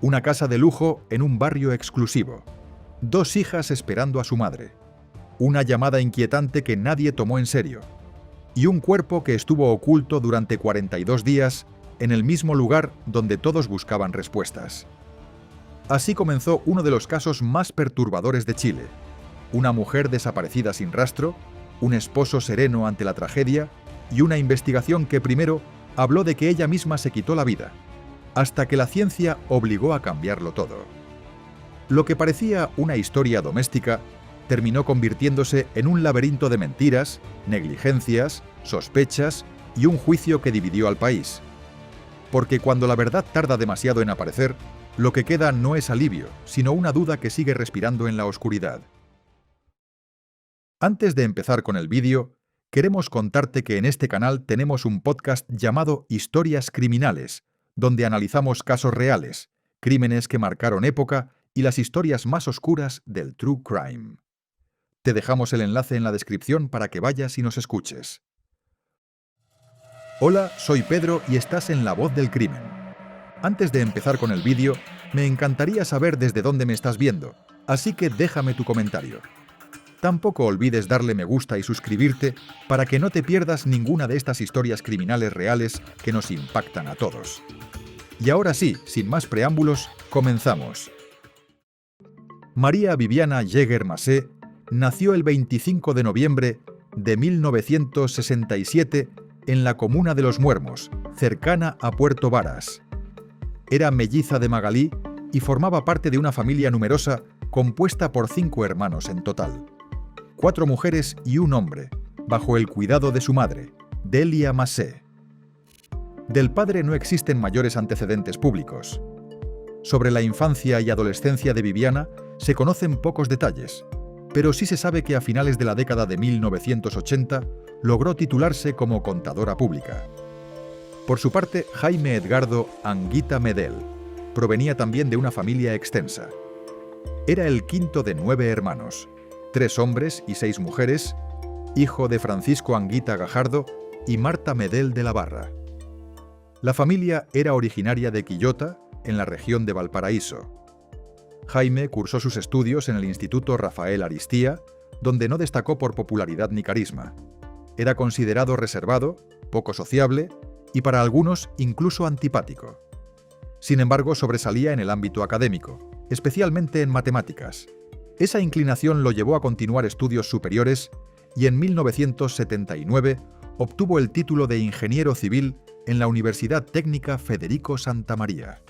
una casa de lujo en un barrio exclusivo, 2 hijas esperando a su madre, una llamada inquietante que nadie tomó en serio, y un cuerpo que estuvo oculto durante 42 días en el mismo lugar donde todos buscaban respuestas. Así comenzó uno de los casos más perturbadores de Chile. Una mujer desaparecida sin rastro, un esposo sereno ante la tragedia y una investigación que primero habló de que ella misma se quitó la vida, hasta que la ciencia obligó a cambiarlo todo. Lo que parecía una historia doméstica terminó convirtiéndose en un laberinto de mentiras, negligencias, sospechas y un juicio que dividió al país. Porque cuando la verdad tarda demasiado en aparecer, lo que queda no es alivio, sino una duda que sigue respirando en la oscuridad. Antes de empezar con el vídeo, queremos contarte que en este canal tenemos un podcast llamado Historias Criminales, donde analizamos casos reales, crímenes que marcaron época y las historias más oscuras del True Crime. Te dejamos el enlace en la descripción para que vayas y nos escuches. Hola, soy Pedro y estás en La Voz del Crimen. Antes de empezar con el vídeo, me encantaría saber desde dónde me estás viendo, así que déjame tu comentario. Tampoco olvides darle me gusta y suscribirte para que no te pierdas ninguna de estas historias criminales reales que nos impactan a todos. Y ahora sí, sin más preámbulos, comenzamos. María Viviana Jäger Massé nació el 25 de noviembre de 1967 en la comuna de Los Muermos, cercana a Puerto Varas. Era melliza de Magalí y formaba parte de una familia numerosa compuesta por 5 hermanos en total. 4 mujeres y un hombre, bajo el cuidado de su madre, Delia Massé. Del padre no existen mayores antecedentes públicos. Sobre la infancia y adolescencia de Viviana se conocen pocos detalles, pero sí se sabe que a finales de la década de 1980 logró titularse como contadora pública. Por su parte, Jaime Edgardo Anguita Medel provenía también de una familia extensa. Era el quinto de 9 hermanos, 3 hombres y 6 mujeres, hijo de Francisco Anguita Gajardo y Marta Medel de la Barra. La familia era originaria de Quillota, en la región de Valparaíso. Jaime cursó sus estudios en el Instituto Rafael Aristía, donde no destacó por popularidad ni carisma. Era considerado reservado, poco sociable y para algunos incluso antipático. Sin embargo, sobresalía en el ámbito académico, especialmente en matemáticas. Esa inclinación lo llevó a continuar estudios superiores y en 1979 obtuvo el título de ingeniero civil en la Universidad Técnica Federico Santa María.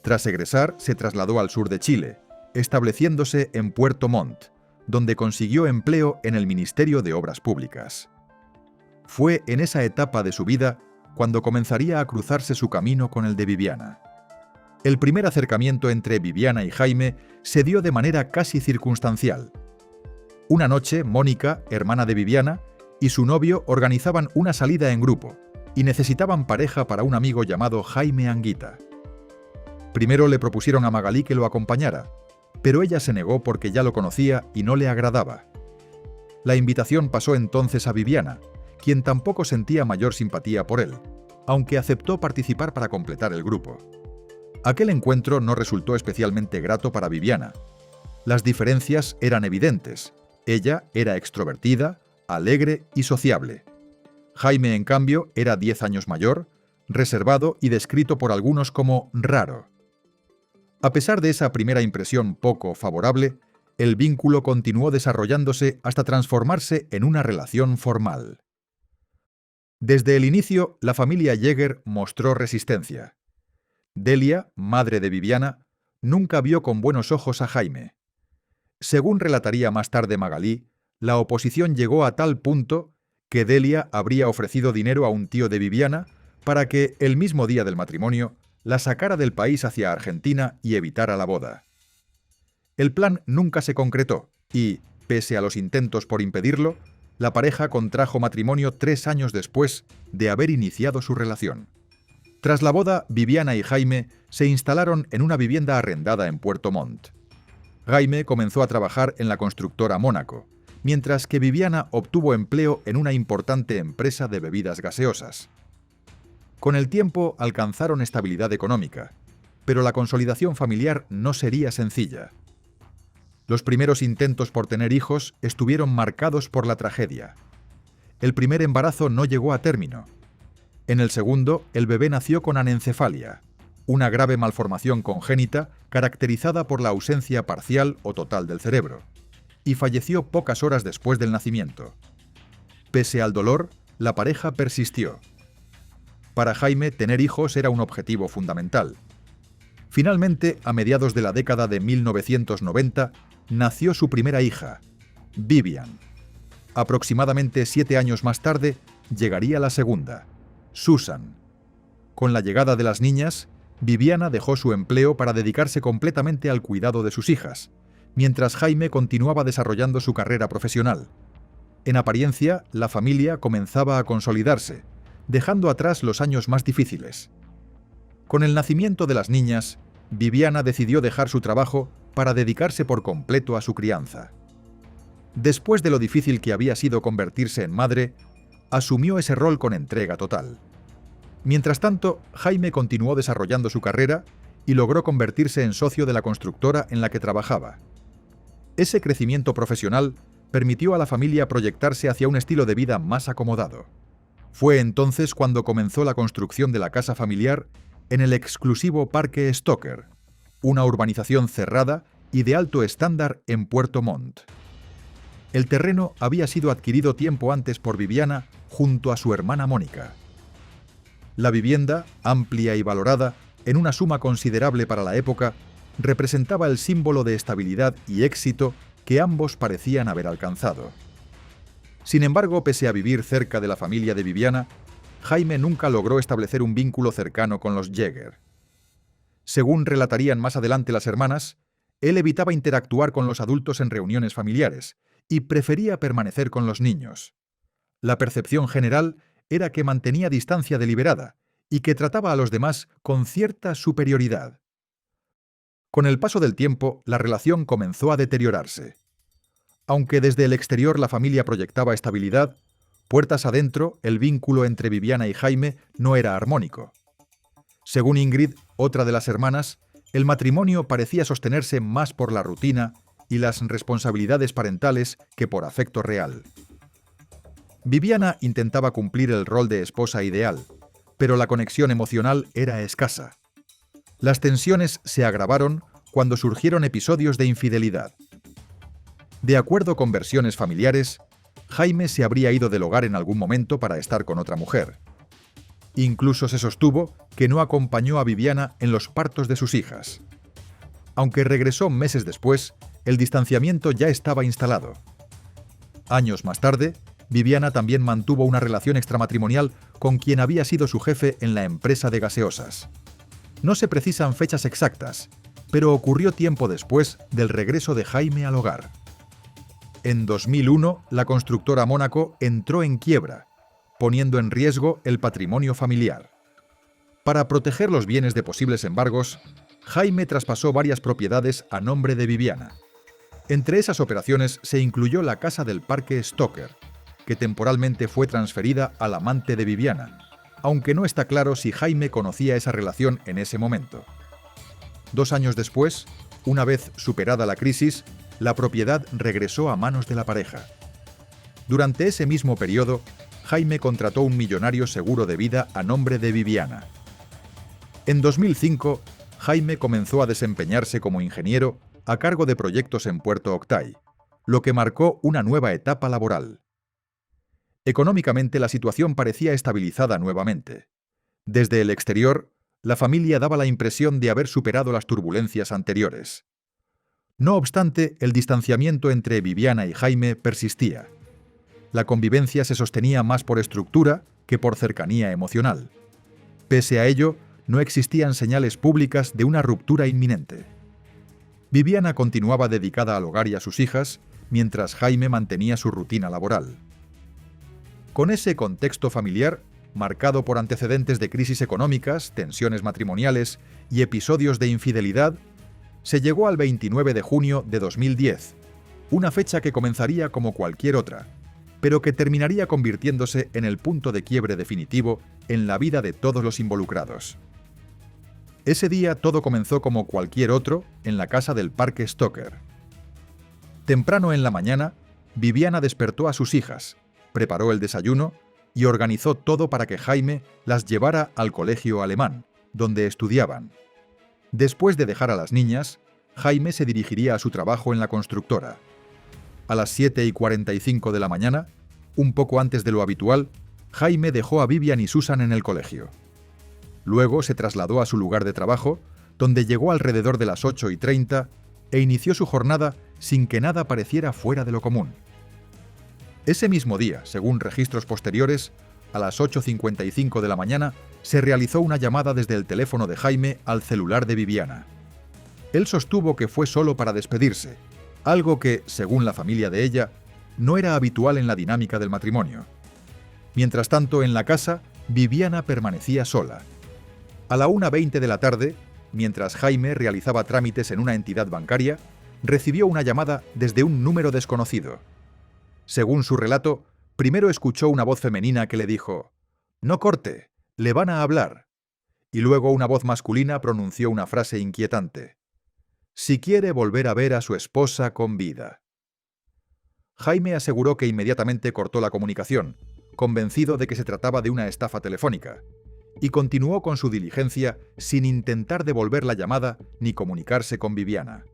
Tras egresar, se trasladó al sur de Chile, estableciéndose en Puerto Montt, donde consiguió empleo en el Ministerio de Obras Públicas. Fue en esa etapa de su vida cuando comenzaría a cruzarse su camino con el de Viviana. El primer acercamiento entre Viviana y Jaime se dio de manera casi circunstancial. Una noche, Mónica, hermana de Viviana, y su novio organizaban una salida en grupo y necesitaban pareja para un amigo llamado Jaime Anguita. Primero le propusieron a Magalí que lo acompañara, pero ella se negó porque ya lo conocía y no le agradaba. La invitación pasó entonces a Viviana, quien tampoco sentía mayor simpatía por él, aunque aceptó participar para completar el grupo. Aquel encuentro no resultó especialmente grato para Viviana. Las diferencias eran evidentes. Ella era extrovertida, alegre y sociable. Jaime, en cambio, era 10 años mayor, reservado y descrito por algunos como raro. A pesar de esa primera impresión poco favorable, el vínculo continuó desarrollándose hasta transformarse en una relación formal. Desde el inicio, la familia Jäger mostró resistencia. Delia, madre de Viviana, nunca vio con buenos ojos a Jaime. Según relataría más tarde Magalí, la oposición llegó a tal punto que Delia habría ofrecido dinero a un tío de Viviana para que, el mismo día del matrimonio, la sacara del país hacia Argentina y evitara la boda. El plan nunca se concretó y, pese a los intentos por impedirlo, la pareja contrajo matrimonio 3 años después de haber iniciado su relación. Tras la boda, Viviana y Jaime se instalaron en una vivienda arrendada en Puerto Montt. Jaime comenzó a trabajar en la constructora Mónaco, mientras que Viviana obtuvo empleo en una importante empresa de bebidas gaseosas. Con el tiempo alcanzaron estabilidad económica. pero la consolidación familiar no sería sencilla. Los primeros intentos por tener hijos estuvieron marcados por la tragedia. El primer embarazo no llegó a término. En el segundo, el bebé nació con anencefalia, una grave malformación congénita caracterizada por la ausencia parcial o total del cerebro, y falleció pocas horas después del nacimiento. Pese al dolor, la pareja persistió. Para Jaime, tener hijos era un objetivo fundamental. Finalmente, a mediados de la década de 1990, nació su primera hija, Vivian. Aproximadamente 7 años más tarde, llegaría la segunda, Susan. Con la llegada de las niñas, Viviana dejó su empleo para dedicarse completamente al cuidado de sus hijas, mientras Jaime continuaba desarrollando su carrera profesional. En apariencia, la familia comenzaba a consolidarse, dejando atrás los años más difíciles. Con el nacimiento de las niñas, Viviana decidió dejar su trabajo para dedicarse por completo a su crianza. Después de lo difícil que había sido convertirse en madre, asumió ese rol con entrega total. Mientras tanto, Jaime continuó desarrollando su carrera y logró convertirse en socio de la constructora en la que trabajaba. Ese crecimiento profesional permitió a la familia proyectarse hacia un estilo de vida más acomodado. Fue entonces cuando comenzó la construcción de la casa familiar en el exclusivo Parque Stoker, una urbanización cerrada y de alto estándar en Puerto Montt. El terreno había sido adquirido tiempo antes por Viviana junto a su hermana Mónica. La vivienda, amplia y valorada, en una suma considerable para la época, representaba el símbolo de estabilidad y éxito que ambos parecían haber alcanzado. Sin embargo, pese a vivir cerca de la familia de Viviana, Jaime nunca logró establecer un vínculo cercano con los Jäger. Según relatarían más adelante las hermanas, él evitaba interactuar con los adultos en reuniones familiares y prefería permanecer con los niños. La percepción general era que mantenía distancia deliberada y que trataba a los demás con cierta superioridad. Con el paso del tiempo, la relación comenzó a deteriorarse. Aunque desde el exterior la familia proyectaba estabilidad, puertas adentro, el vínculo entre Viviana y Jaime no era armónico. Según Ingrid, otra de las hermanas, el matrimonio parecía sostenerse más por la rutina y las responsabilidades parentales que por afecto real. Viviana intentaba cumplir el rol de esposa ideal, pero la conexión emocional era escasa. Las tensiones se agravaron cuando surgieron episodios de infidelidad. De acuerdo con versiones familiares, Jaime se habría ido del hogar en algún momento para estar con otra mujer. Incluso se sostuvo que no acompañó a Viviana en los partos de sus hijas. Aunque regresó meses después, el distanciamiento ya estaba instalado. Años más tarde, Viviana también mantuvo una relación extramatrimonial con quien había sido su jefe en la empresa de gaseosas. No se precisan fechas exactas, pero ocurrió tiempo después del regreso de Jaime al hogar. En 2001, la constructora Mónaco entró en quiebra, poniendo en riesgo el patrimonio familiar. Para proteger los bienes de posibles embargos, Jaime traspasó varias propiedades a nombre de Viviana. Entre esas operaciones se incluyó la casa del Parque Stoker, que temporalmente fue transferida al amante de Viviana, aunque no está claro si Jaime conocía esa relación en ese momento. 2 años después, una vez superada la crisis, la propiedad regresó a manos de la pareja. Durante ese mismo periodo, Jaime contrató un millonario seguro de vida a nombre de Viviana. En 2005, Jaime comenzó a desempeñarse como ingeniero a cargo de proyectos en Puerto Octay, lo que marcó una nueva etapa laboral. Económicamente, la situación parecía estabilizada nuevamente. Desde el exterior, la familia daba la impresión de haber superado las turbulencias anteriores. No obstante, el distanciamiento entre Viviana y Jaime persistía. La convivencia se sostenía más por estructura que por cercanía emocional. Pese a ello, no existían señales públicas de una ruptura inminente. Viviana continuaba dedicada al hogar y a sus hijas, mientras Jaime mantenía su rutina laboral. Con ese contexto familiar, marcado por antecedentes de crisis económicas, tensiones matrimoniales y episodios de infidelidad, se llegó al 29 de junio de 2010, una fecha que comenzaría como cualquier otra, pero que terminaría convirtiéndose en el punto de quiebre definitivo en la vida de todos los involucrados. Ese día todo comenzó como cualquier otro en la casa del Parque Stoker. Temprano en la mañana, Viviana despertó a sus hijas, preparó el desayuno y organizó todo para que Jaime las llevara al colegio alemán, donde estudiaban. Después de dejar a las niñas, Jaime se dirigiría a su trabajo en la constructora. A las 7:45 de la mañana, un poco antes de lo habitual, Jaime dejó a Vivian y Susan en el colegio. Luego se trasladó a su lugar de trabajo, donde llegó alrededor de las 8:30 e inició su jornada sin que nada pareciera fuera de lo común. Ese mismo día, según registros posteriores, a las 8:55 de la mañana, se realizó una llamada desde el teléfono de Jaime al celular de Viviana. Él sostuvo que fue solo para despedirse, algo que, según la familia de ella, no era habitual en la dinámica del matrimonio. Mientras tanto, en la casa, Viviana permanecía sola. A la 1:20 de la tarde, mientras Jaime realizaba trámites en una entidad bancaria, recibió una llamada desde un número desconocido. Según su relato, primero escuchó una voz femenina que le dijo: «No corte, le van a hablar». Y luego una voz masculina pronunció una frase inquietante: «Si quiere volver a ver a su esposa con vida». Jaime aseguró que inmediatamente cortó la comunicación, convencido de que se trataba de una estafa telefónica, y continuó con su diligencia sin intentar devolver la llamada ni comunicarse con Viviana.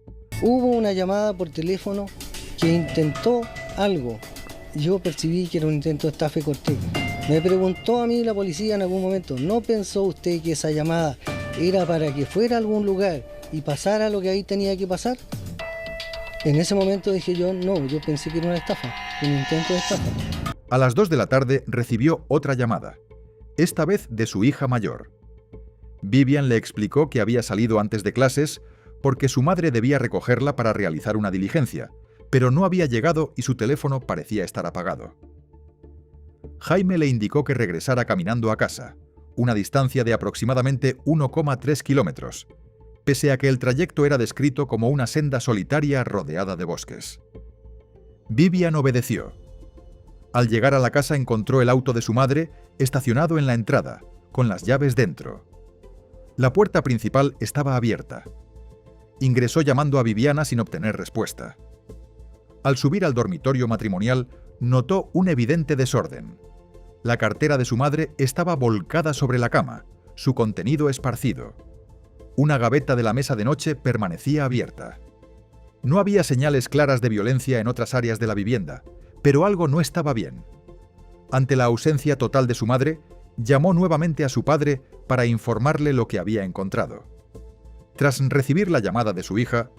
Hubo una llamada por teléfono que intentó algo. Yo percibí que era un intento de estafa y corté. Me preguntó a mí la policía en algún momento: ¿no pensó usted que esa llamada era para que fuera a algún lugar y pasara lo que ahí tenía que pasar? En ese momento dije yo: no, yo pensé que era una estafa, un intento de estafa. A las 2 de la tarde recibió otra llamada, esta vez de su hija mayor. Vivian le explicó que había salido antes de clases porque su madre debía recogerla para realizar una diligencia, pero no había llegado y su teléfono parecía estar apagado. Jaime le indicó que regresara caminando a casa, una distancia de aproximadamente 1,3 kilómetros, pese a que el trayecto era descrito como una senda solitaria rodeada de bosques. Vivian obedeció. Al llegar a la casa encontró el auto de su madre estacionado en la entrada, con las llaves dentro. La puerta principal estaba abierta. Ingresó llamando a Viviana sin obtener respuesta. Al subir al dormitorio matrimonial, notó un evidente desorden. La cartera de su madre estaba volcada sobre la cama, su contenido esparcido. Una gaveta de la mesa de noche permanecía abierta. No había señales claras de violencia en otras áreas de la vivienda, pero algo no estaba bien. Ante la ausencia total de su madre, llamó nuevamente a su padre para informarle lo que había encontrado. Tras recibir la llamada de su hija,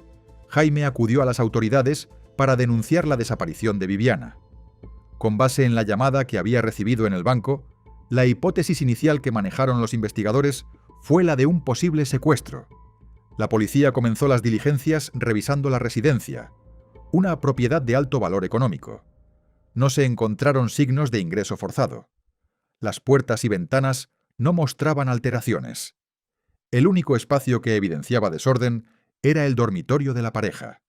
Jaime acudió a las autoridades para denunciar la desaparición de Viviana. Con base en la llamada que había recibido en el banco, la hipótesis inicial que manejaron los investigadores fue la de un posible secuestro. La policía comenzó las diligencias revisando la residencia, una propiedad de alto valor económico. No se encontraron signos de ingreso forzado. Las puertas y ventanas no mostraban alteraciones. El único espacio que evidenciaba desorden era el dormitorio de la pareja.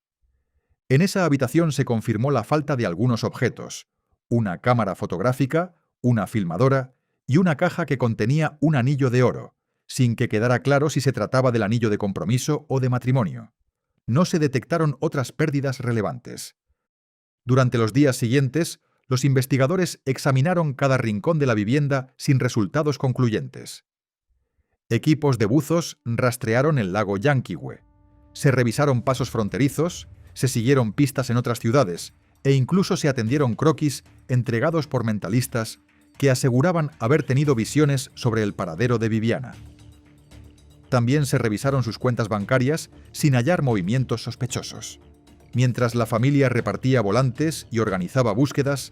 En esa habitación se confirmó la falta de algunos objetos: una cámara fotográfica, una filmadora y una caja que contenía un anillo de oro, sin que quedara claro si se trataba del anillo de compromiso o de matrimonio. No se detectaron otras pérdidas relevantes. Durante los días siguientes, los investigadores examinaron cada rincón de la vivienda sin resultados concluyentes. Equipos de buzos rastrearon el lago Llanquihue, se revisaron pasos fronterizos, se siguieron pistas en otras ciudades e incluso se atendieron croquis entregados por mentalistas que aseguraban haber tenido visiones sobre el paradero de Viviana. También se revisaron sus cuentas bancarias sin hallar movimientos sospechosos. Mientras la familia repartía volantes y organizaba búsquedas,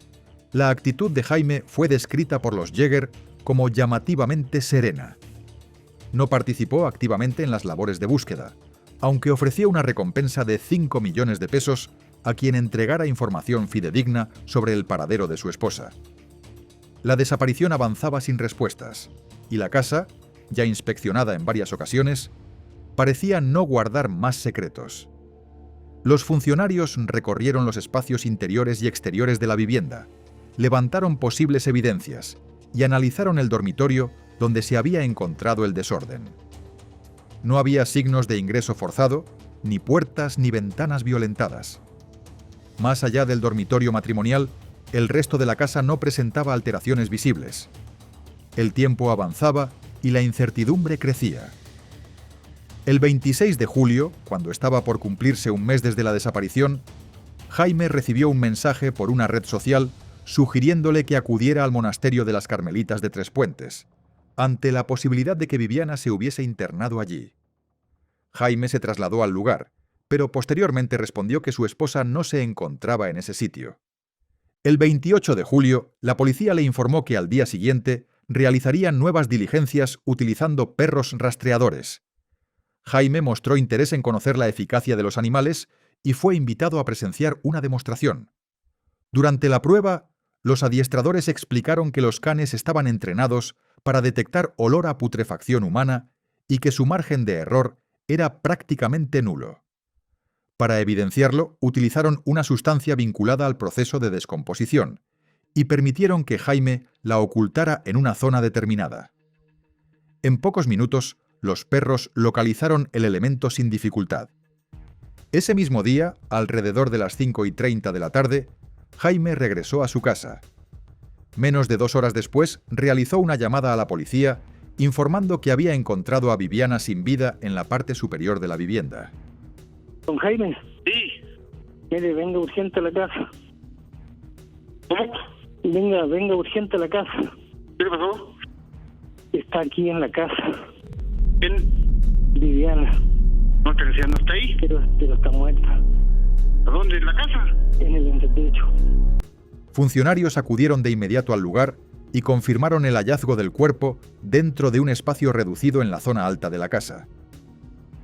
la actitud de Jaime fue descrita por los Jäger como llamativamente serena. No participó activamente en las labores de búsqueda, aunque ofreció una recompensa de 5 millones de pesos a quien entregara información fidedigna sobre el paradero de su esposa. La desaparición avanzaba sin respuestas, y la casa, ya inspeccionada en varias ocasiones, parecía no guardar más secretos. Los funcionarios recorrieron los espacios interiores y exteriores de la vivienda, levantaron posibles evidencias y analizaron el dormitorio donde se había encontrado el desorden. No había signos de ingreso forzado, ni puertas ni ventanas violentadas. Más allá del dormitorio matrimonial, el resto de la casa no presentaba alteraciones visibles. El tiempo avanzaba y la incertidumbre crecía. El 26 de julio, cuando estaba por cumplirse un mes desde la desaparición, Jaime recibió un mensaje por una red social sugiriéndole que acudiera al monasterio de las Carmelitas de Tres Puentes, ante la posibilidad de que Viviana se hubiese internado allí. Jaime se trasladó al lugar, pero posteriormente respondió que su esposa no se encontraba en ese sitio. El 28 de julio, la policía le informó que al día siguiente realizarían nuevas diligencias utilizando perros rastreadores. Jaime mostró interés en conocer la eficacia de los animales y fue invitado a presenciar una demostración. Durante la prueba, los adiestradores explicaron que los canes estaban entrenados para detectar olor a putrefacción humana y que su margen de error era prácticamente nulo. Para evidenciarlo, utilizaron una sustancia vinculada al proceso de descomposición y permitieron que Jaime la ocultara en una zona determinada. En pocos minutos, los perros localizaron el elemento sin dificultad. Ese mismo día, alrededor de las 5:30 de la tarde, Jaime regresó a su casa. Menos de 2 horas después, realizó una llamada a la policía informando que había encontrado a Viviana sin vida en la parte superior de la vivienda. Don Jaime. Sí. Mire, venga urgente a la casa. ¿Cómo? Venga urgente a la casa. ¿Qué le pasó? Está aquí en la casa. ¿Quién? Viviana. ¿No te decía no está ahí? Pero está muerta. ¿A dónde? ¿En la casa? En el entretecho. Funcionarios acudieron de inmediato al lugar y confirmaron el hallazgo del cuerpo dentro de un espacio reducido en la zona alta de la casa.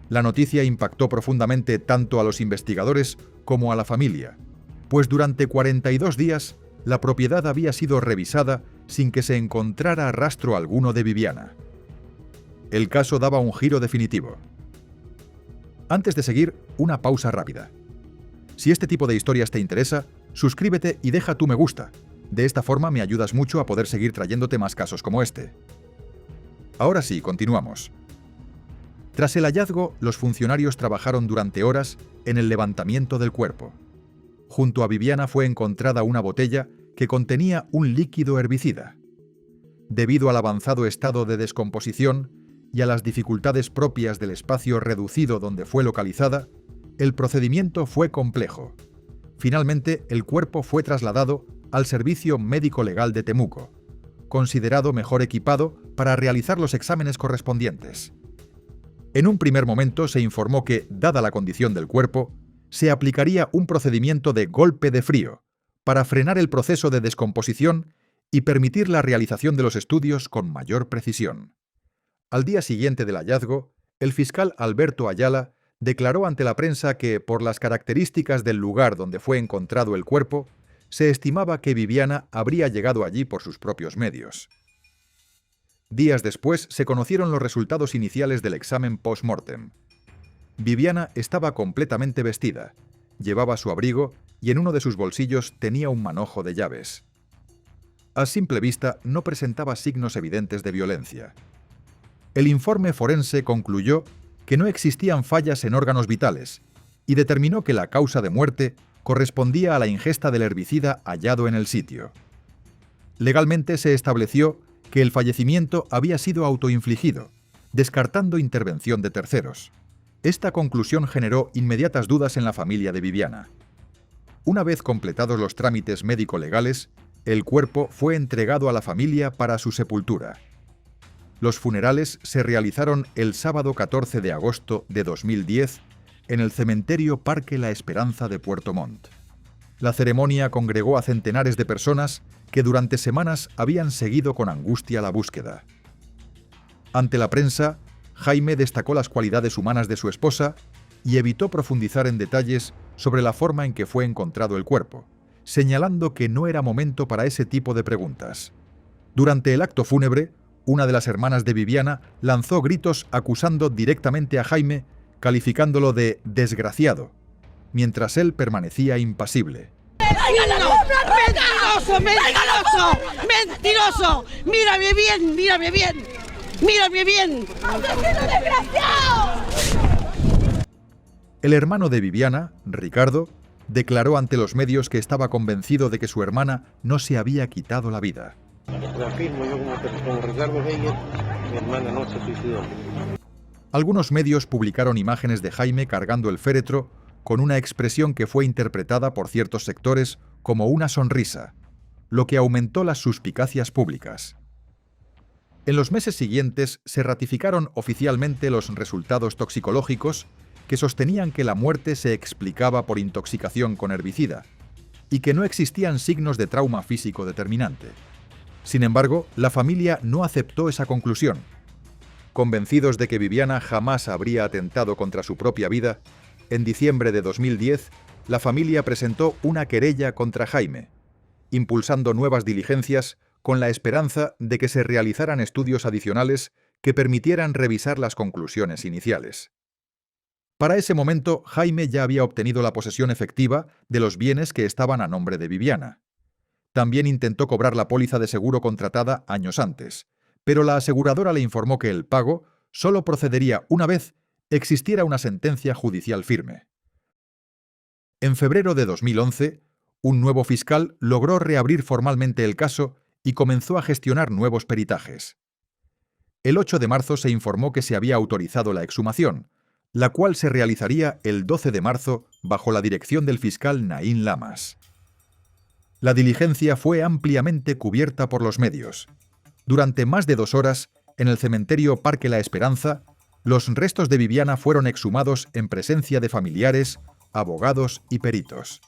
La noticia impactó profundamente tanto a los investigadores como a la familia, pues durante 42 días la propiedad había sido revisada sin que se encontrara rastro alguno de Viviana. El caso daba un giro definitivo. Antes de seguir, una pausa rápida. Si este tipo de historias te interesa, suscríbete y deja tu me gusta. De esta forma me ayudas mucho a poder seguir trayéndote más casos como este. Ahora sí, continuamos. Tras el hallazgo, los funcionarios trabajaron durante horas en el levantamiento del cuerpo. Junto a Viviana fue encontrada una botella que contenía un líquido herbicida. Debido al avanzado estado de descomposición y a las dificultades propias del espacio reducido donde fue localizada, el procedimiento fue complejo. Finalmente, el cuerpo fue trasladado al Servicio Médico Legal de Temuco, considerado mejor equipado para realizar los exámenes correspondientes. En un primer momento se informó que, dada la condición del cuerpo, se aplicaría un procedimiento de golpe de frío para frenar el proceso de descomposición y permitir la realización de los estudios con mayor precisión. Al día siguiente del hallazgo, el fiscal Alberto Ayala declaró ante la prensa que, por las características del lugar donde fue encontrado el cuerpo, se estimaba que Viviana habría llegado allí por sus propios medios. Días después se conocieron los resultados iniciales del examen post-mortem. Viviana estaba completamente vestida, llevaba su abrigo y en uno de sus bolsillos tenía un manojo de llaves. A simple vista no presentaba signos evidentes de violencia. El informe forense concluyó que no existían fallas en órganos vitales y determinó que la causa de muerte correspondía a la ingesta del herbicida hallado en el sitio. Legalmente se estableció que el fallecimiento había sido autoinfligido, descartando intervención de terceros. Esta conclusión generó inmediatas dudas en la familia de Viviana. Una vez completados los trámites médico-legales, el cuerpo fue entregado a la familia para su sepultura. Los funerales se realizaron el sábado 14 de agosto de 2010 en el cementerio Parque La Esperanza de Puerto Montt. La ceremonia congregó a centenares de personas que durante semanas habían seguido con angustia la búsqueda. Ante la prensa, Jaime destacó las cualidades humanas de su esposa y evitó profundizar en detalles sobre la forma en que fue encontrado el cuerpo, señalando que no era momento para ese tipo de preguntas. Durante el acto fúnebre, una de las hermanas de Viviana lanzó gritos acusando directamente a Jaime, calificándolo de desgraciado, mientras él permanecía impasible. ¡Mentiroso! ¡Mentiroso! ¡Mentiroso! ¡Mírame bien! ¡Mírame bien! ¡Mírame bien! ¡Asesino desgraciado! El hermano de Viviana, Ricardo, declaró ante los medios que estaba convencido de que su hermana no se había quitado la vida. Lo afirmo yo como Ricardo Reyes, mi hermana no se suicidó. Algunos medios publicaron imágenes de Jaime cargando el féretro con una expresión que fue interpretada por ciertos sectores como una sonrisa, lo que aumentó las suspicacias públicas. En los meses siguientes se ratificaron oficialmente los resultados toxicológicos que sostenían que la muerte se explicaba por intoxicación con herbicida y que no existían signos de trauma físico determinante. Sin embargo, la familia no aceptó esa conclusión. Convencidos de que Viviana jamás habría atentado contra su propia vida, en diciembre de 2010, la familia presentó una querella contra Jaime, impulsando nuevas diligencias con la esperanza de que se realizaran estudios adicionales que permitieran revisar las conclusiones iniciales. Para ese momento, Jaime ya había obtenido la posesión efectiva de los bienes que estaban a nombre de Viviana. También intentó cobrar la póliza de seguro contratada años antes, pero la aseguradora le informó que el pago solo procedería una vez existiera una sentencia judicial firme. En febrero de 2011, un nuevo fiscal logró reabrir formalmente el caso y comenzó a gestionar nuevos peritajes. El 8 de marzo se informó que se había autorizado la exhumación, la cual se realizaría el 12 de marzo bajo la dirección del fiscal Naín Lamas. La diligencia fue ampliamente cubierta por los medios. Durante más de 2 horas, en el cementerio Parque La Esperanza, los restos de Viviana fueron exhumados en presencia de familiares, abogados y peritos.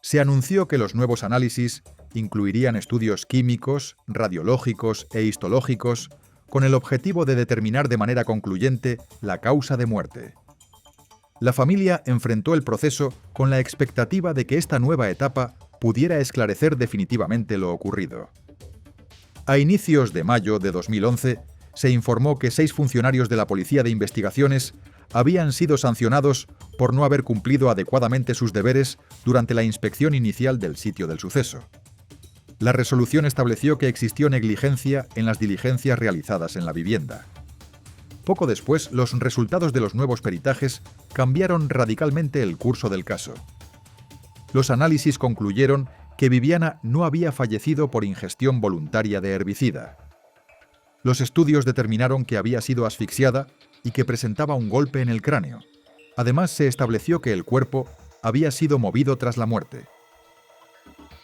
Se anunció que los nuevos análisis incluirían estudios químicos, radiológicos e histológicos con el objetivo de determinar de manera concluyente la causa de muerte. La familia enfrentó el proceso con la expectativa de que esta nueva etapa pudiera esclarecer definitivamente lo ocurrido. A inicios de mayo de 2011, se informó que 6 funcionarios de la Policía de Investigaciones habían sido sancionados por no haber cumplido adecuadamente sus deberes durante la inspección inicial del sitio del suceso. La resolución estableció que existió negligencia en las diligencias realizadas en la vivienda. Poco después, los resultados de los nuevos peritajes cambiaron radicalmente el curso del caso. Los análisis concluyeron que Viviana no había fallecido por ingestión voluntaria de herbicida. Los estudios determinaron que había sido asfixiada y que presentaba un golpe en el cráneo. Además, se estableció que el cuerpo había sido movido tras la muerte.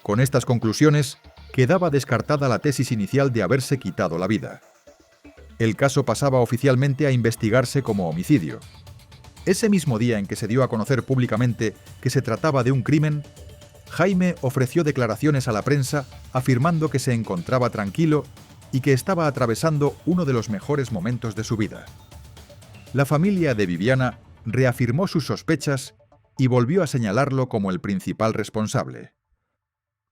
Con estas conclusiones, quedaba descartada la tesis inicial de haberse quitado la vida. El caso pasaba oficialmente a investigarse como homicidio. Ese mismo día en que se dio a conocer públicamente que se trataba de un crimen, Jaime ofreció declaraciones a la prensa afirmando que se encontraba tranquilo y que estaba atravesando uno de los mejores momentos de su vida. La familia de Viviana reafirmó sus sospechas y volvió a señalarlo como el principal responsable.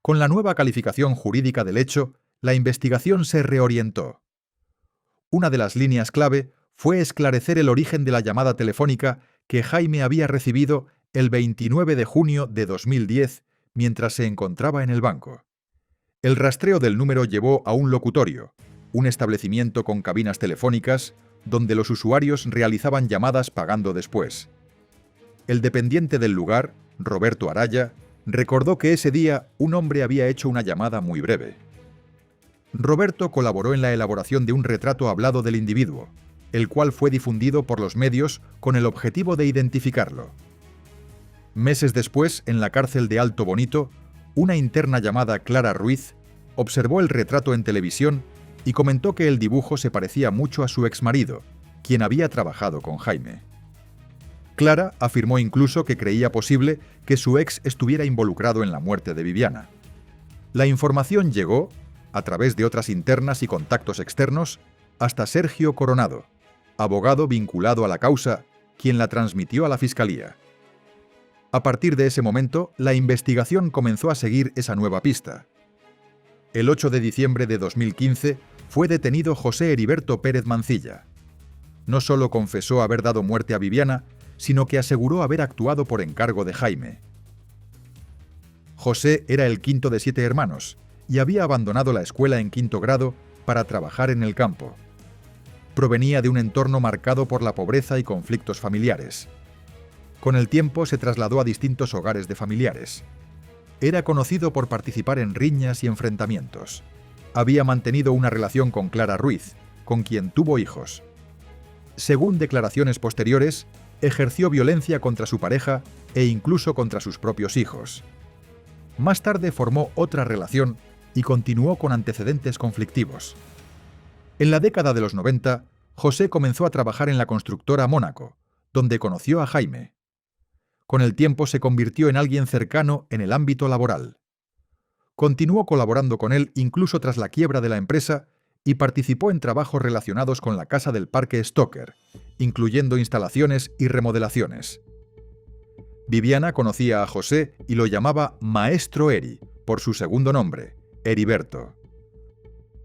Con la nueva calificación jurídica del hecho, la investigación se reorientó. Una de las líneas clave fue esclarecer el origen de la llamada telefónica que Jaime había recibido el 29 de junio de 2010 mientras se encontraba en el banco. El rastreo del número llevó a un locutorio, un establecimiento con cabinas telefónicas donde los usuarios realizaban llamadas pagando después. El dependiente del lugar, Roberto Araya, recordó que ese día un hombre había hecho una llamada muy breve. Roberto colaboró en la elaboración de un retrato hablado del individuo, el cual fue difundido por los medios con el objetivo de identificarlo. Meses después, en la cárcel de Alto Bonito, una interna llamada Clara Ruiz observó el retrato en televisión y comentó que el dibujo se parecía mucho a su exmarido, quien había trabajado con Jaime. Clara afirmó incluso que creía posible que su ex estuviera involucrado en la muerte de Viviana. La información llegó, a través de otras internas y contactos externos, hasta Sergio Coronado, abogado vinculado a la causa, quien la transmitió a la Fiscalía. A partir de ese momento, la investigación comenzó a seguir esa nueva pista. El 8 de diciembre de 2015 fue detenido José Heriberto Pérez Mancilla. No solo confesó haber dado muerte a Viviana, sino que aseguró haber actuado por encargo de Jaime. José era el quinto de 7 hermanos y había abandonado la escuela en 5º grado para trabajar en el campo. Provenía de un entorno marcado por la pobreza y conflictos familiares. Con el tiempo se trasladó a distintos hogares de familiares. Era conocido por participar en riñas y enfrentamientos. Había mantenido una relación con Clara Ruiz, con quien tuvo hijos. Según declaraciones posteriores, ejerció violencia contra su pareja e incluso contra sus propios hijos. Más tarde formó otra relación y continuó con antecedentes conflictivos. En la década de los 90, José comenzó a trabajar en la constructora Mónaco, donde conoció a Jaime. Con el tiempo se convirtió en alguien cercano en el ámbito laboral. Continuó colaborando con él incluso tras la quiebra de la empresa y participó en trabajos relacionados con la casa del Parque Stoker, incluyendo instalaciones y remodelaciones. Viviana conocía a José y lo llamaba Maestro Eri, por su segundo nombre, Heriberto.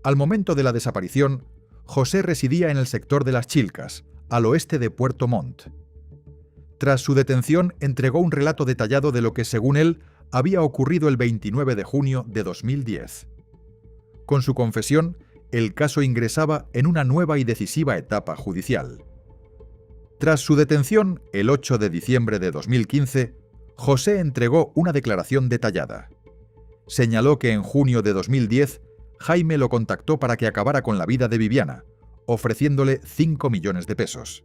Al momento de la desaparición, José residía en el sector de Las Chilcas, al oeste de Puerto Montt. Tras su detención, entregó un relato detallado de lo que, según él, había ocurrido el 29 de junio de 2010. Con su confesión, el caso ingresaba en una nueva y decisiva etapa judicial. Tras su detención, el 8 de diciembre de 2015, José entregó una declaración detallada. Señaló que en junio de 2010, Jaime lo contactó para que acabara con la vida de Viviana, ofreciéndole 5 millones de pesos.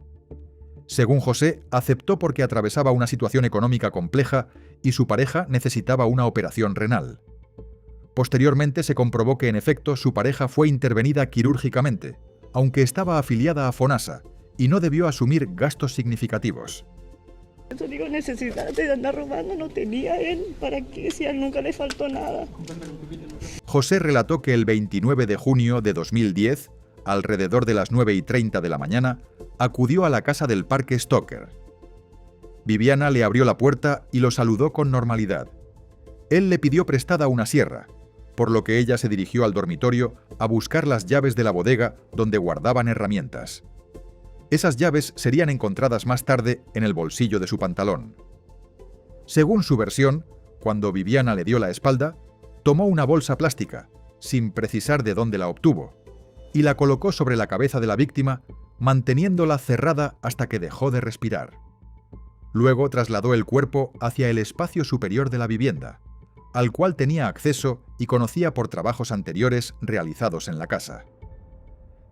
Según José, aceptó porque atravesaba una situación económica compleja y su pareja necesitaba una operación renal. Posteriormente se comprobó que en efecto su pareja fue intervenida quirúrgicamente, aunque estaba afiliada a FONASA, y no debió asumir gastos significativos. Yo digo, necesidad de andar robando no tenía él, ¿para qué? Si a él nunca le faltó nada. José relató que el 29 de junio de 2010, alrededor de las 9:30 de la mañana, acudió a la casa del Parque Stoker. Viviana le abrió la puerta y lo saludó con normalidad. Él le pidió prestada una sierra, por lo que ella se dirigió al dormitorio a buscar las llaves de la bodega donde guardaban herramientas. Esas llaves serían encontradas más tarde en el bolsillo de su pantalón. Según su versión, cuando Viviana le dio la espalda, tomó una bolsa plástica, sin precisar de dónde la obtuvo, y la colocó sobre la cabeza de la víctima, manteniéndola cerrada hasta que dejó de respirar. Luego trasladó el cuerpo hacia el espacio superior de la vivienda, al cual tenía acceso y conocía por trabajos anteriores realizados en la casa.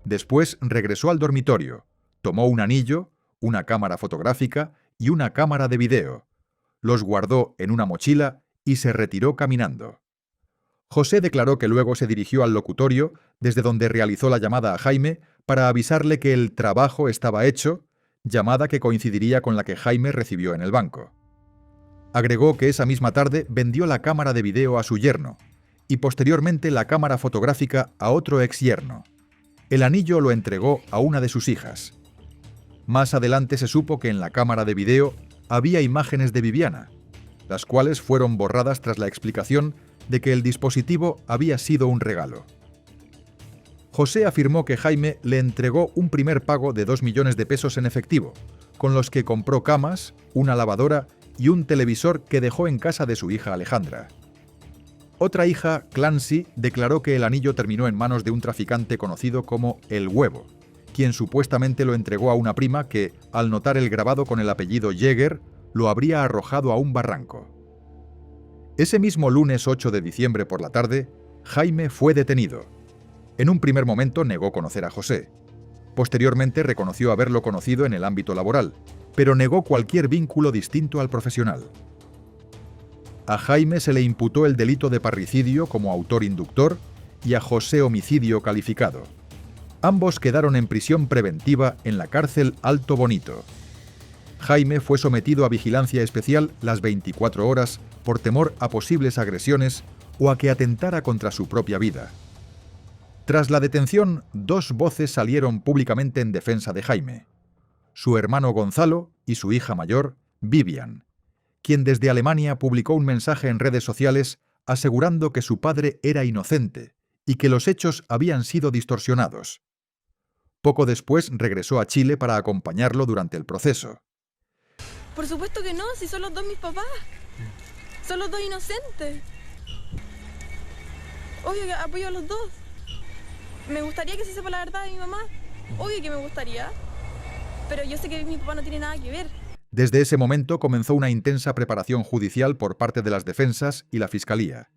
Después regresó al dormitorio, tomó un anillo, una cámara fotográfica y una cámara de video. Los guardó en una mochila y se retiró caminando. José declaró que luego se dirigió al locutorio, desde donde realizó la llamada a Jaime para avisarle que el trabajo estaba hecho, llamada que coincidiría con la que Jaime recibió en el banco. Agregó que esa misma tarde vendió la cámara de video a su yerno y posteriormente la cámara fotográfica a otro exyerno. El anillo lo entregó a una de sus hijas. Más adelante se supo que en la cámara de video había imágenes de Viviana, las cuales fueron borradas tras la explicación de que el dispositivo había sido un regalo. José afirmó que Jaime le entregó un primer pago de 2 millones de pesos en efectivo, con los que compró camas, una lavadora y un televisor que dejó en casa de su hija Alejandra. Otra hija, Clancy, declaró que el anillo terminó en manos de un traficante conocido como El Huevo, quien supuestamente lo entregó a una prima que, al notar el grabado con el apellido Jäger, lo habría arrojado a un barranco. Ese mismo lunes 8 de diciembre por la tarde, Jaime fue detenido. En un primer momento negó conocer a José. Posteriormente reconoció haberlo conocido en el ámbito laboral, pero negó cualquier vínculo distinto al profesional. A Jaime se le imputó el delito de parricidio como autor inductor y a José homicidio calificado. Ambos quedaron en prisión preventiva en la cárcel Alto Bonito. Jaime fue sometido a vigilancia especial las 24 horas por temor a posibles agresiones o a que atentara contra su propia vida. Tras la detención, 2 voces salieron públicamente en defensa de Jaime: su hermano Gonzalo y su hija mayor, Vivian, quien desde Alemania publicó un mensaje en redes sociales asegurando que su padre era inocente y que los hechos habían sido distorsionados. Poco después regresó a Chile para acompañarlo durante el proceso. Por supuesto que no, si son los dos mis papás. Son los dos inocentes. Obvio que apoyo a los dos. Me gustaría que se sepa la verdad de mi mamá. Obvio que me gustaría, pero yo sé que mi papá no tiene nada que ver. Desde ese momento comenzó una intensa preparación judicial por parte de las defensas y la Fiscalía.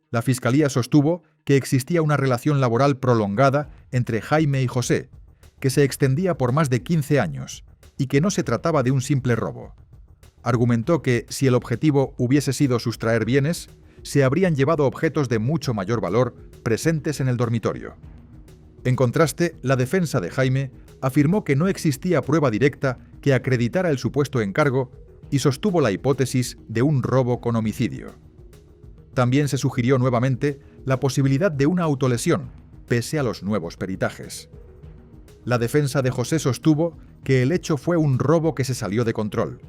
La Fiscalía sostuvo que existía una relación laboral prolongada entre Jaime y José, que se extendía por más de 15 años, y que no se trataba de un simple robo. Argumentó que, si el objetivo hubiese sido sustraer bienes, se habrían llevado objetos de mucho mayor valor presentes en el dormitorio. En contraste, la defensa de Jaime afirmó que no existía prueba directa que acreditara el supuesto encargo y sostuvo la hipótesis de un robo con homicidio. También se sugirió nuevamente la posibilidad de una autolesión, pese a los nuevos peritajes. La defensa de José sostuvo que el hecho fue un robo que se salió de control.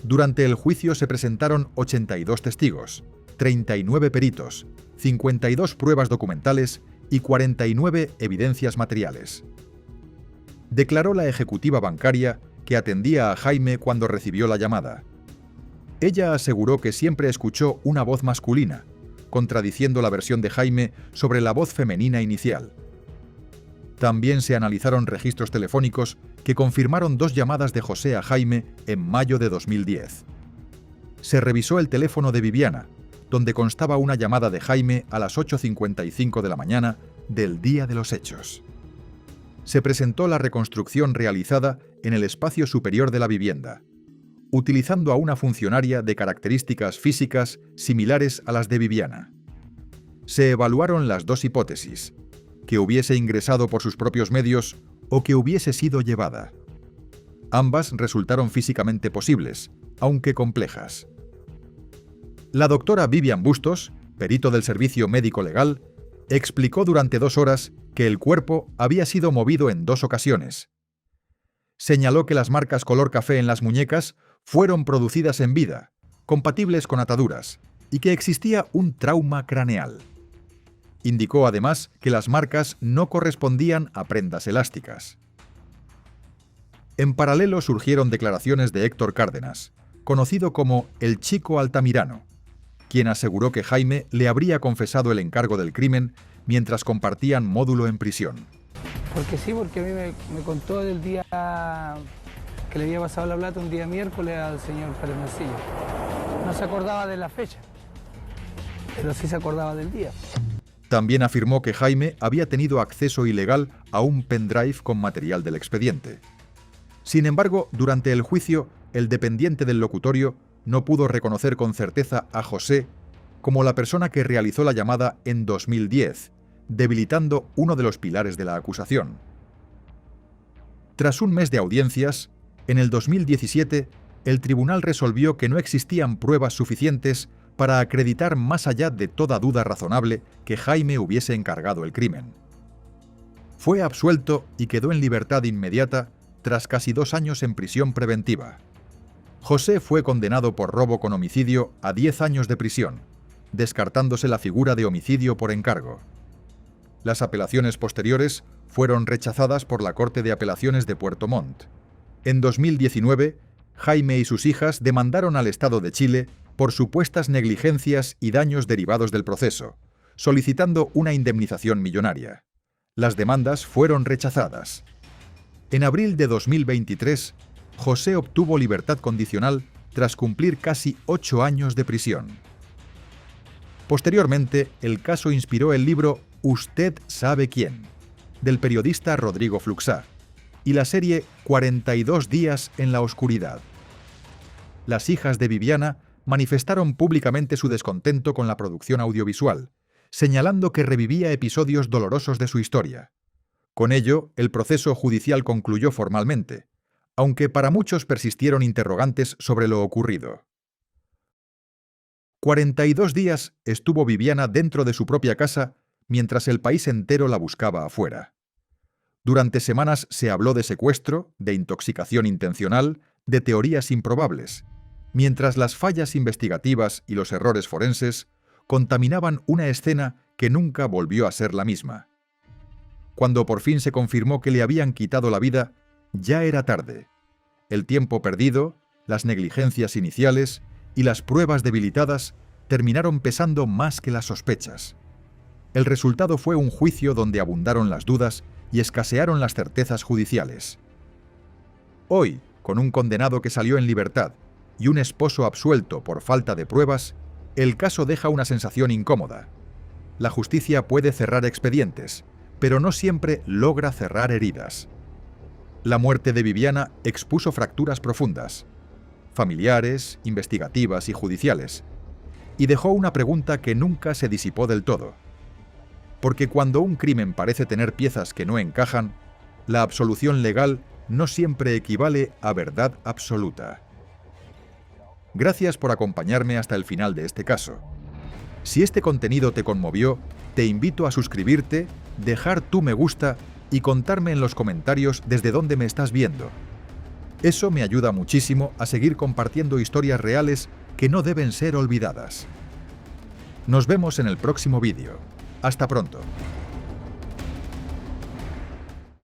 Durante el juicio se presentaron 82 testigos, 39 peritos, 52 pruebas documentales y 49 evidencias materiales. Declaró la ejecutiva bancaria que atendía a Jaime cuando recibió la llamada. Ella aseguró que siempre escuchó una voz masculina, contradiciendo la versión de Jaime sobre la voz femenina inicial. También se analizaron registros telefónicos que confirmaron 2 llamadas de José a Jaime en mayo de 2010. Se revisó el teléfono de Viviana, donde constaba una llamada de Jaime a las 8:55 de la mañana del día de los hechos. Se presentó la reconstrucción realizada en el espacio superior de la vivienda, utilizando a una funcionaria de características físicas similares a las de Viviana. Se evaluaron las 2 hipótesis: que hubiese ingresado por sus propios medios o que hubiese sido llevada. Ambas resultaron físicamente posibles, aunque complejas. La doctora Vivian Bustos, perito del Servicio Médico Legal, explicó durante 2 horas que el cuerpo había sido movido en 2 ocasiones. Señaló que las marcas color café en las muñecas fueron producidas en vida, compatibles con ataduras, y que existía un trauma craneal. Indicó además que las marcas no correspondían a prendas elásticas. En paralelo surgieron declaraciones de Héctor Cárdenas, conocido como el Chico Altamirano, quien aseguró que Jaime le habría confesado el encargo del crimen mientras compartían módulo en prisión. Porque a mí me contó del día que le había pasado la plata un día miércoles al señor Pérez Mancilla. No se acordaba de la fecha, pero sí se acordaba del día. También afirmó que Jaime había tenido acceso ilegal a un pendrive con material del expediente. Sin embargo, durante el juicio, el dependiente del locutorio no pudo reconocer con certeza a José como la persona que realizó la llamada en 2010, debilitando uno de los pilares de la acusación. Tras un mes de audiencias, en el 2017, el tribunal resolvió que no existían pruebas suficientes para acreditar más allá de toda duda razonable que Jaime hubiese encargado el crimen. Fue absuelto y quedó en libertad inmediata tras casi 2 años en prisión preventiva. José fue condenado por robo con homicidio a 10 años de prisión, descartándose la figura de homicidio por encargo. Las apelaciones posteriores fueron rechazadas por la Corte de Apelaciones de Puerto Montt. En 2019, Jaime y sus hijas demandaron al Estado de Chile por supuestas negligencias y daños derivados del proceso, solicitando una indemnización millonaria. Las demandas fueron rechazadas. En abril de 2023, José obtuvo libertad condicional tras cumplir casi 8 años de prisión. Posteriormente, el caso inspiró el libro Usted sabe quién, del periodista Rodrigo Fluxá, y la serie 42 días en la oscuridad. Las hijas de Viviana manifestaron públicamente su descontento con la producción audiovisual, señalando que revivía episodios dolorosos de su historia. Con ello, el proceso judicial concluyó formalmente, aunque para muchos persistieron interrogantes sobre lo ocurrido. 42 días estuvo Viviana dentro de su propia casa mientras el país entero la buscaba afuera. Durante semanas se habló de secuestro, de intoxicación intencional, de teorías improbables, mientras las fallas investigativas y los errores forenses contaminaban una escena que nunca volvió a ser la misma. Cuando por fin se confirmó que le habían quitado la vida, ya era tarde. El tiempo perdido, las negligencias iniciales y las pruebas debilitadas terminaron pesando más que las sospechas. El resultado fue un juicio donde abundaron las dudas y escasearon las certezas judiciales. Hoy, con un condenado que salió en libertad y un esposo absuelto por falta de pruebas, el caso deja una sensación incómoda. La justicia puede cerrar expedientes, pero no siempre logra cerrar heridas. La muerte de Viviana expuso fracturas profundas, familiares, investigativas y judiciales, y dejó una pregunta que nunca se disipó del todo. Porque cuando un crimen parece tener piezas que no encajan, la absolución legal no siempre equivale a verdad absoluta. Gracias por acompañarme hasta el final de este caso. Si este contenido te conmovió, te invito a suscribirte, dejar tu me gusta y contarme en los comentarios desde dónde me estás viendo. Eso me ayuda muchísimo a seguir compartiendo historias reales que no deben ser olvidadas. Nos vemos en el próximo vídeo. Hasta pronto.